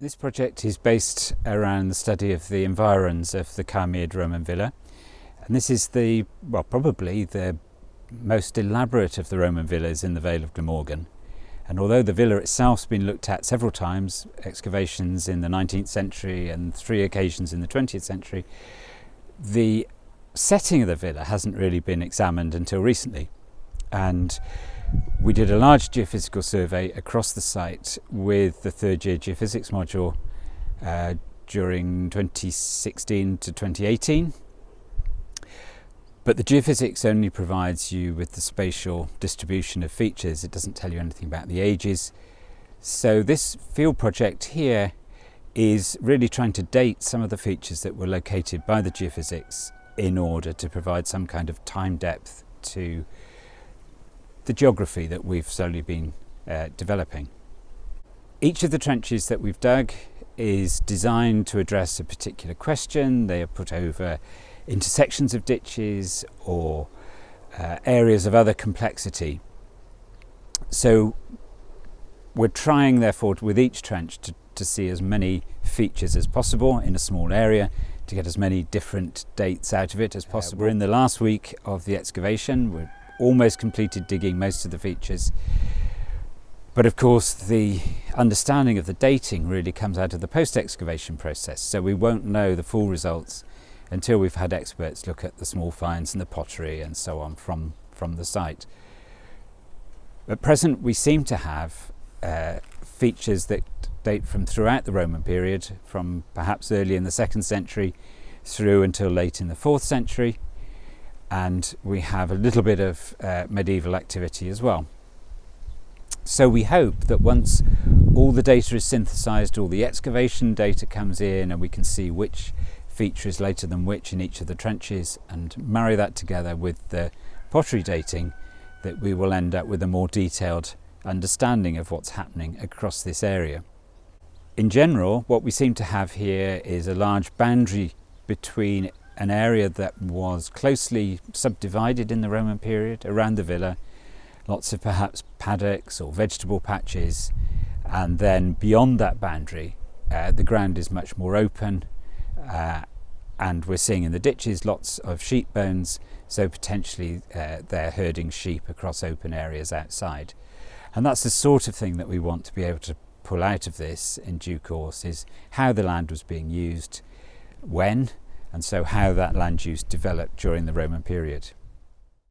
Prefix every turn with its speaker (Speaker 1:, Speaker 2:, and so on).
Speaker 1: This project is based around the study of the environs of the Caermead Roman villa, and this is probably the most elaborate of the Roman villas in the Vale of Glamorgan. And although the villa itself's been looked at several times, excavations in the 19th century and 3 occasions in the 20th century, the setting of the villa hasn't really been examined until recently. And we did a large geophysical survey across the site with the third year geophysics module during 2016 to 2018. But the geophysics only provides you with the spatial distribution of features. It doesn't tell you anything about the ages. So this field project here is really trying to date some of the features that were located by the geophysics in order to provide some kind of time depth to the geography that we've slowly been developing. Each of the trenches that we've dug is designed to address a particular question. They are put over intersections of ditches or areas of other complexity. So we're trying, therefore, with each trench to see as many features as possible in a small area, to get as many different dates out of it as possible. We're in the last week of the excavation. We're almost completed digging most of the features. But of course, the understanding of the dating really comes out of the post-excavation process. So we won't know the full results until we've had experts look at the small finds and the pottery and so on from the site. At present, we seem to have features that date from throughout the Roman period, from perhaps early in the 2nd century through until late in the 4th century. And we have a little bit of medieval activity as well. So we hope that once all the data is synthesized, all the excavation data comes in, and we can see which feature is later than which in each of the trenches, and marry that together with the pottery dating, that we will end up with a more detailed understanding of what's happening across this area. In general, what we seem to have here is a large boundary between an area that was closely subdivided in the Roman period around the villa, lots of perhaps paddocks or vegetable patches, and then beyond that boundary the ground is much more open, and we're seeing in the ditches lots of sheep bones, so potentially they're herding sheep across open areas outside. And that's the sort of thing that we want to be able to pull out of this in due course, is how the land was being used, when, and so how that land use developed during the Roman period.